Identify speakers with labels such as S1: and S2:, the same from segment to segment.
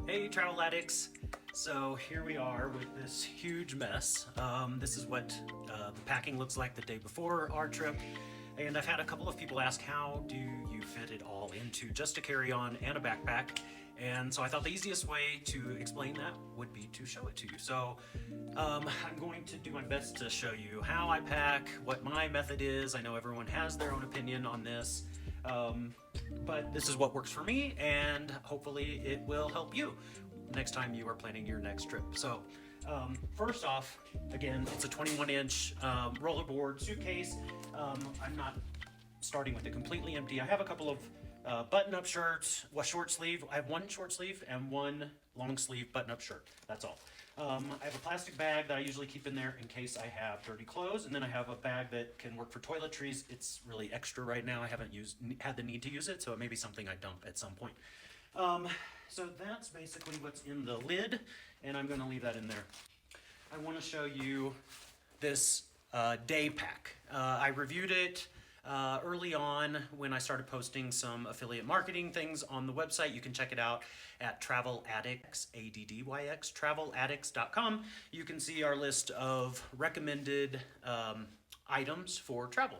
S1: Hey TravelAddyx! So here we are with this huge mess. This is what the packing looks like the day before our trip. And I've had a couple of people ask, how do you fit it all into just a carry-on and a backpack? And so I thought the easiest way to explain that would be to show it to you. So I'm going to do my best to show you how I pack, what my method is. I know everyone has their own opinion on this. But this is what works for me, and hopefully it will help you next time you are planning your next trip. So first off, again, it's a 21-inch rollerboard suitcase. I'm not starting with it completely empty. I have a couple of button-up shirts, a short sleeve. I have one short sleeve and one long sleeve button-up shirt. That's all. I have a plastic bag that I usually keep in there in case I have dirty clothes, and then I have a bag that can work for toiletries. It's really extra right now. I haven't had the need to use it, so it may be something I dump at some point. So that's basically what's in the lid, and I'm going to leave that in there. I want to show you this day pack. I reviewed it early on when I started posting some affiliate marketing things on the website. You can check it out at TravelAddyx, ADDYX, TravelAddyx.com. You can see our list of recommended items for travel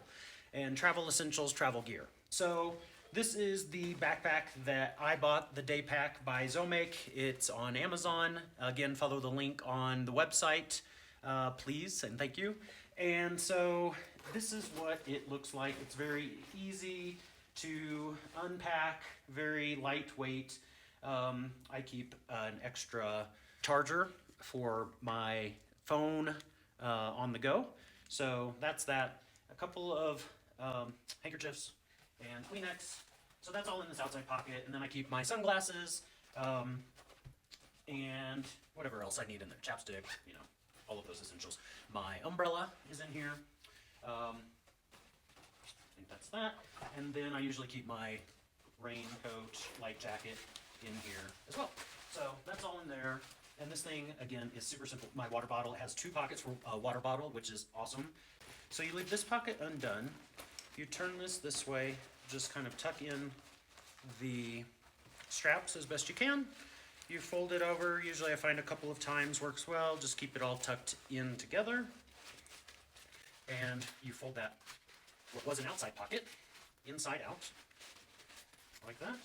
S1: and travel essentials, travel gear. So this is the backpack that I bought, the day pack by Zomake. It's on Amazon. Again, follow the link on the website, please, and thank you. And so this is what it looks like. It's very easy to unpack, very lightweight. I keep an extra charger for my phone on the go. So that's that. A couple of handkerchiefs and Kleenex. So that's all in this outside pocket. And then I keep my sunglasses and whatever else I need in there. Chapstick, you know, all of those essentials. My umbrella is in here. I think that's that. And then I usually keep my raincoat, light jacket in here as well. So that's all in there. And this thing, again, is super simple. My water bottle, it has two pockets for a water bottle, which is awesome. So you leave this pocket undone. You turn this way, just kind of tuck in the straps as best you can. You fold it over. Usually I find a couple of times works well. Just keep it all tucked in together. And you fold that, what was an outside pocket, inside out, like that.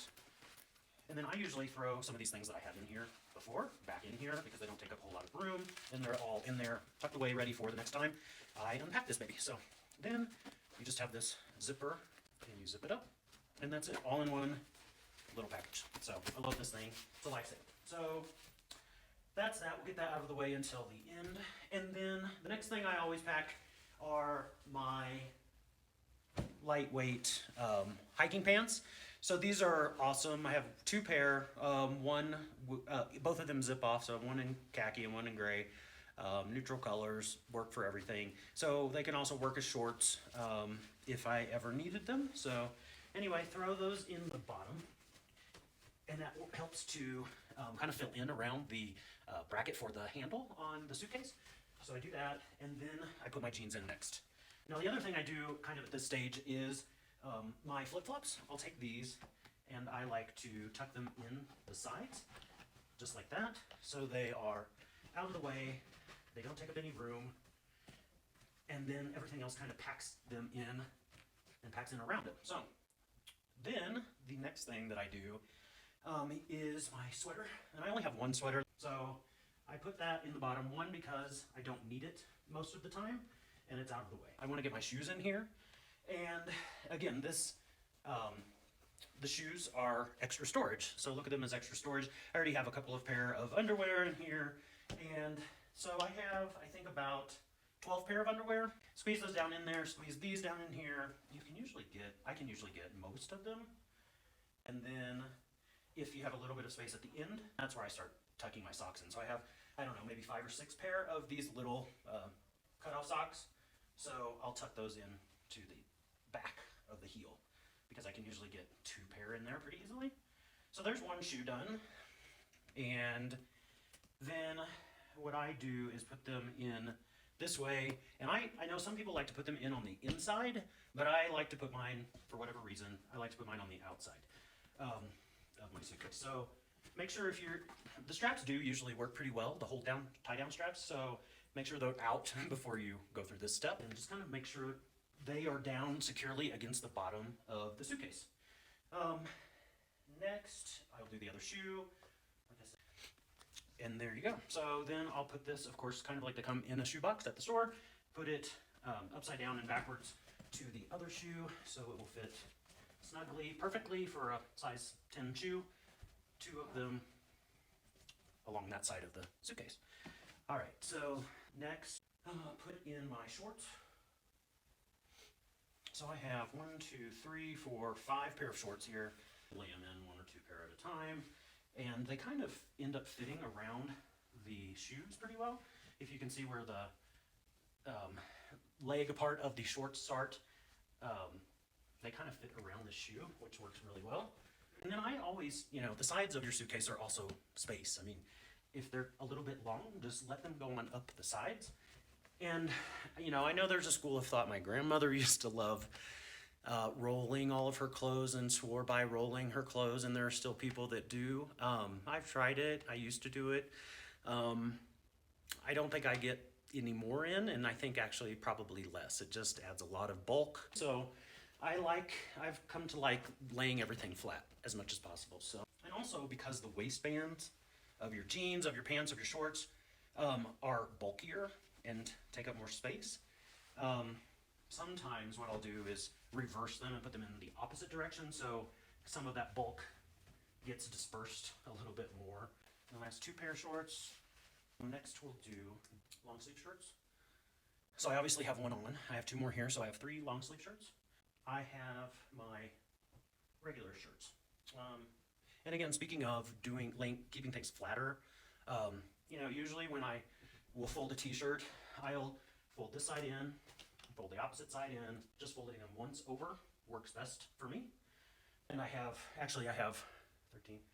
S1: And then I usually throw some of these things that I had in here before back in here because they don't take up a whole lot of room, and they're all in there tucked away ready for the next time I unpack this baby. So then you just have this zipper and you zip it up, and that's it, all in one little package. So I love this thing. It's a lifesaver. So that's that. We'll get that out of the way until the end. And then the next thing I always pack are my lightweight hiking pants. So these are awesome. I have two pair, both of them zip off, so one in khaki and one in gray. Neutral colors, work for everything. So they can also work as shorts if I ever needed them. So anyway, throw those in the bottom, and that helps to kind of fill in around the bracket for the handle on the suitcase. So I do that, and then I put my jeans in next. Now the other thing I do kind of at this stage is my flip-flops. I'll take these, and I like to tuck them in the sides, just like that, so they are out of the way, they don't take up any room, and then everything else kind of packs them in and packs in around it. So then the next thing that I do is my sweater, and I only have one sweater, so I put that in the bottom, one because I don't need it most of the time, and it's out of the way. I want to get my shoes in here, and again, the shoes are extra storage, so look at them as extra storage. I already have a couple of pair of underwear in here, and so I have, I think, about 12 pair of underwear. Squeeze those down in there, squeeze these down in here. I can usually get most of them, and then if you have a little bit of space at the end, that's where I start tucking my socks in. So I have, I don't know, maybe 5 or 6 pair of these little cutoff socks. So I'll tuck those in to the back of the heel because I can usually get 2 pair in there pretty easily. So there's one shoe done. And then what I do is put them in this way. And I know some people like to put them in on the inside, but I like to put mine, for whatever reason, I like to put mine on the outside of my suitcase. So make sure the straps do usually work pretty well, the hold down, tie down straps, so make sure they're out before you go through this step, and just kind of make sure they are down securely against the bottom of the suitcase. Next, I'll do the other shoe, like I said. And there you go. So then I'll put this, of course, kind of like they come in a shoebox at the store, put it upside down and backwards to the other shoe, so it will fit snugly, perfectly for a size 10 shoe. Two of them along that side of the suitcase. All right, so next, put in my shorts. So I have 1, 2, 3, 4, 5 pair of shorts here. Lay them in 1 or 2 pair at a time, and they kind of end up fitting around the shoes pretty well. If you can see where the leg part of the shorts start, they kind of fit around the shoe, which works really well. And then I always, the sides of your suitcase are also space. I mean, if they're a little bit long, just let them go on up the sides. And, I know there's a school of thought. My grandmother used to love rolling all of her clothes and swore by rolling her clothes, and there are still people that do. I've tried it. I used to do it. I don't think I get any more in, and I think actually probably less. It just adds a lot of bulk. So I've come to like laying everything flat as much as possible. So, and also because the waistbands of your jeans, of your pants, of your shorts are bulkier and take up more space. Sometimes what I'll do is reverse them and put them in the opposite direction, so some of that bulk gets dispersed a little bit more. The last 2 pair of shorts. Next we'll do long sleeve shirts. So I obviously have one on. I have 2 more here, so I have 3 long sleeve shirts. I have my regular shirts. And again, speaking of keeping things flatter, usually when I will fold a t-shirt, I'll fold this side in, fold the opposite side in, just folding them once over works best for me. And I have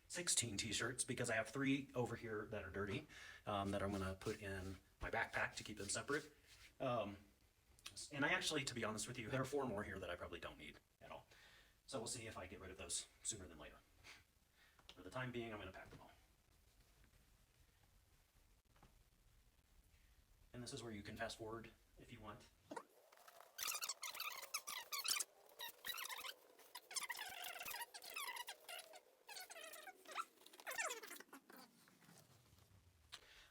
S1: 16 t-shirts because I have 3 over here that are dirty that I'm gonna put in my backpack to keep them separate. And I actually, to be honest with you, there are 4 more here that I probably don't need at all. So we'll see if I get rid of those sooner than later. For the time being, I'm gonna pack them all. And this is where you can fast forward if you want.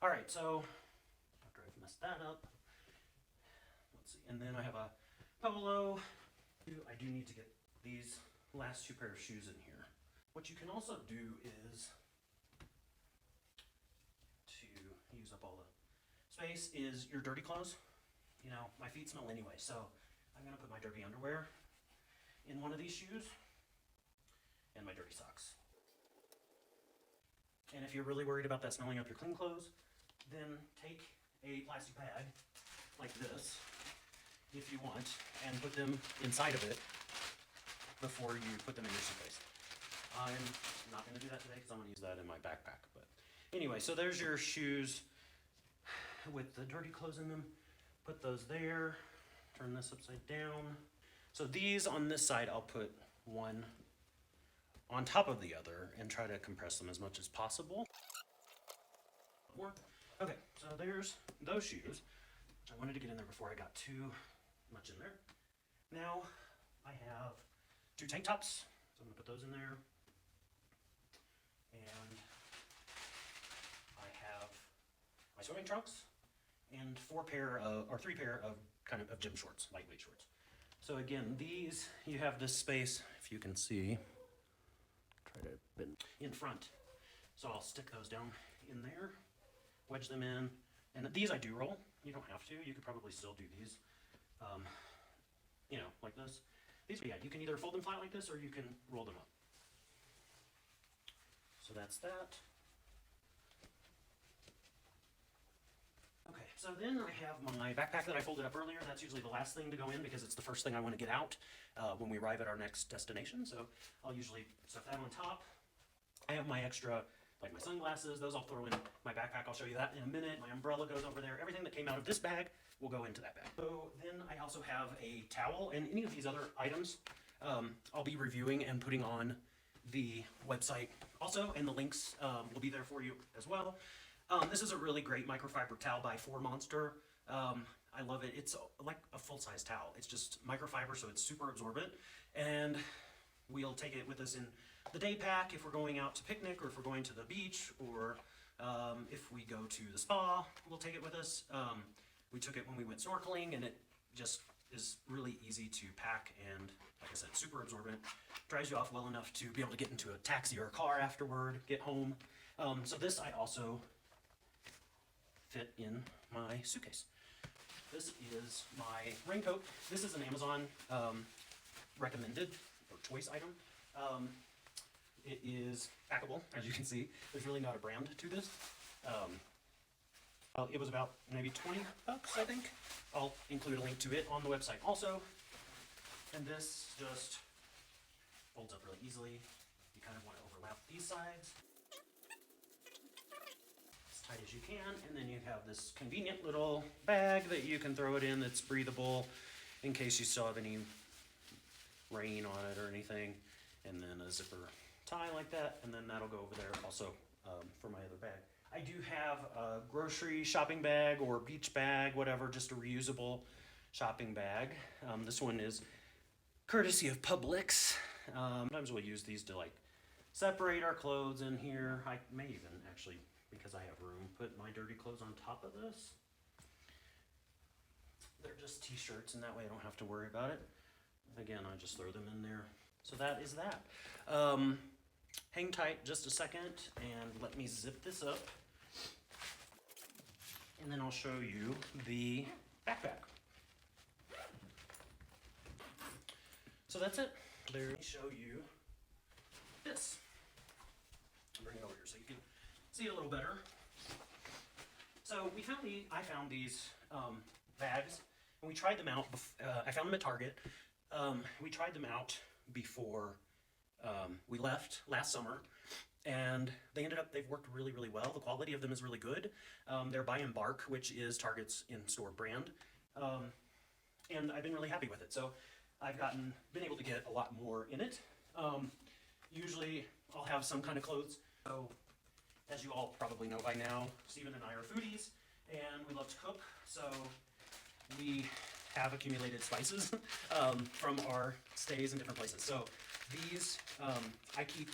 S1: All right, so after I've messed that up, let's see, and then I have a polo. I do need to get these last 2 pair of shoes in here. What you can also do is, to use up all the space, is your dirty clothes. My feet smell anyway, so I'm gonna put my dirty underwear in one of these shoes and my dirty socks. And if you're really worried about that smelling up your clean clothes, then take a plastic bag like this, if you want, and put them inside of it before you put them in your suitcase. I'm not going to do that today because I'm going to use that in my backpack. But anyway, so there's your shoes with the dirty clothes in them. Put those there. Turn this upside down. So these on this side, I'll put one on top of the other and try to compress them as much as possible. Okay, so there's those shoes. I wanted to get in there before I got too much in there. Now I have 2 tank tops, so I'm gonna put those in there. And I have my swimming trunks and 3 pair of kind of gym shorts, lightweight shorts. So again, these, you have this space, if you can see, try to bend in front. So I'll stick those down in there, wedge them in, and these I do roll. You don't have to. You could probably still do these, like this. These, yeah, you can either fold them flat like this or you can roll them up. So that's that. Okay, so then I have my backpack that I folded up earlier. That's usually the last thing to go in because it's the first thing I want to get out when we arrive at our next destination. So I'll usually stuff that on top. I have my extra, like my sunglasses, those I'll throw in my backpack. I'll show you that in a minute. My umbrella goes over there. Everything that came out of this bag will go into that bag. So then I also have a towel, and any of these other items I'll be reviewing and putting on the website also, and the links will be there for you as well. This is a really great microfiber towel by 4 Monster. I love it. It's like a full-size towel. It's just microfiber, so it's super absorbent, and we'll take it with us in the day pack if we're going out to picnic, or if we're going to the beach, or if we go to the spa, we'll take it with us. We took it when we went snorkeling, and it just is really easy to pack, and like I said, super absorbent. Dries you off well enough to be able to get into a taxi or a car afterward, get home. So this I also fit in my suitcase. This is my raincoat. This is an Amazon recommended or choice item. It is packable, as you can see. There's really not a brand to this. It was about maybe 20 bucks, I think. I'll include a link to it on the website also. And this just folds up really easily. You kind of want to overlap these sides as tight as you can, and then you have this convenient little bag that you can throw it in that's breathable in case you still have any rain on it or anything, and then a zipper tie like that, and then that'll go over there also for my other bag. I do have a grocery shopping bag or beach bag, whatever, just a reusable shopping bag. This one is courtesy of Publix. Sometimes we'll use these to like separate our clothes in here. I may even actually, because I have room, put my dirty clothes on top of this. They're just t-shirts, and that way I don't have to worry about it. Again, I just throw them in there. So that is that. Hang tight just a second and let me zip this up. And then I'll show you the backpack. So that's it. Let me show you this. I'll bring it over here so you can see it a little better. So I found these bags, and we tried them out. I found them at Target. We tried them out before we left last summer, and they've worked really, really well. The quality of them is really good. They're by Embark, which is Target's in-store brand, and I've been really happy with it. So I've been able to get a lot more in it. Usually I'll have some kind of clothes. So as you all probably know by now, Stephen and I are foodies, and we love to cook. So we have accumulated spices from our stays in different places. So these I keep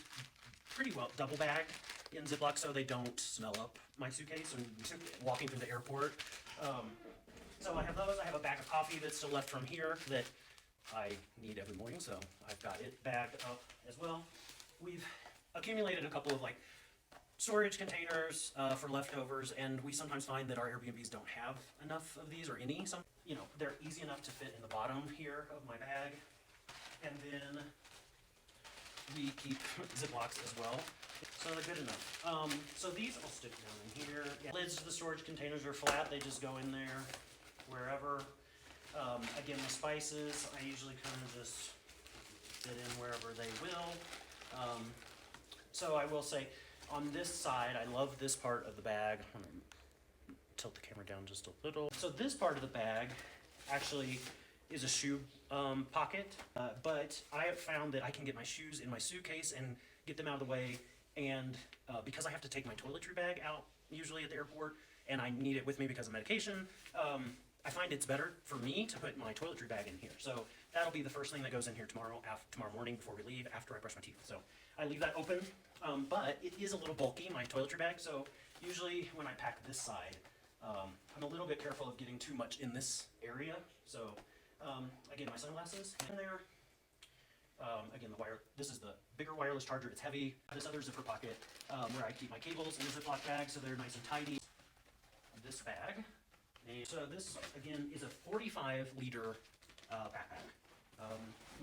S1: pretty well double bagged in Ziploc so they don't smell up my suitcase when walking through the airport. So I have those. I have a bag of coffee that's still left from here that I need every morning, so I've got it bagged up as well. We've accumulated a couple of like storage containers for leftovers, and we sometimes find that our Airbnbs don't have enough of these or any. They're easy enough to fit in the bottom here of my bag, and then we keep Ziplocs as well, so they're good enough. So these I'll stick down in here. Yeah. Lids to the storage containers are flat; they just go in there wherever. Again, the spices I usually kind of just fit in wherever they will. So I will say, on this side, I love this part of the bag. I'm gonna tilt the camera down just a little. So this part of the bag actually is a shoe pocket, but I have found that I can get my shoes in my suitcase and get them out of the way, and because I have to take my toiletry bag out usually at the airport, and I need it with me because of medication, I find it's better for me to put my toiletry bag in here. So that'll be the first thing that goes in here tomorrow morning before we leave, after I brush my teeth. So I leave that open, but it is a little bulky, my toiletry bag, so usually when I pack this side, I'm a little bit careful of getting too much in this area. So again, my sunglasses in there. Again, this is the bigger wireless charger, it's heavy. This other zipper pocket where I keep my cables in the Ziploc bag so they're nice and tidy. This bag. And so this, again, is a 45-liter backpack.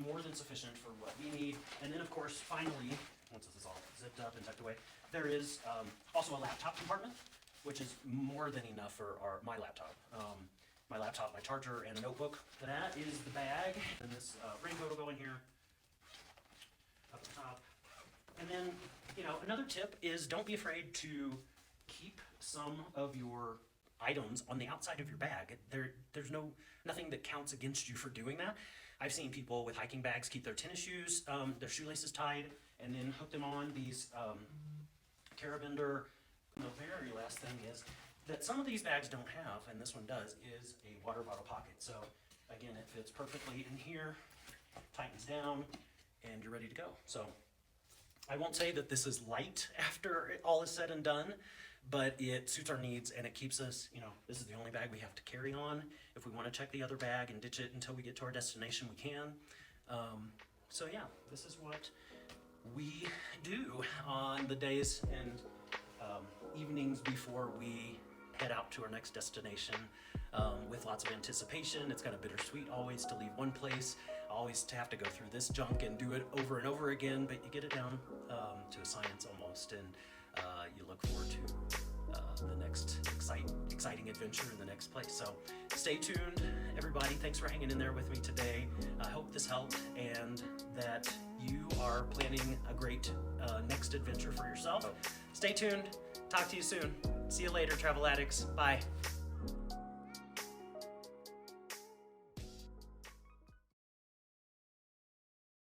S1: More than sufficient for what we need. And then, of course, finally, once this is all zipped up and tucked away, there is also a laptop compartment, which is more than enough for my laptop. My laptop, my charger, and a notebook. That is the bag. And this raincoat will go in here up top. And then, another tip is don't be afraid to keep some of your items on the outside of your bag. There's nothing that counts against you for doing that. I've seen people with hiking bags keep their tennis shoes, their shoelaces tied, and then hook them on these carabiner. The very last thing is that some of these bags don't have, and this one does, is a water bottle pocket. So again, it fits perfectly in here, tightens down, and you're ready to go. So I won't say that this is light after all is said and done, but it suits our needs and it keeps us, you know, this is the only bag we have to carry on. If we want to check the other bag and ditch it until we get to our destination, we can. So yeah, this is what we do on the days and evenings before we head out to our next destination, with lots of anticipation. It's kind of bittersweet always to leave one place, always to have to go through this junk and do it over and over again, but you get it down to a science almost, and you look forward to the next exciting adventure in the next place. So stay tuned, everybody. Thanks for hanging in there with me today. I hope this helped and that you are planning a great next adventure for yourself. Stay tuned. Talk to you soon. See you later, Travel Addicts. Bye.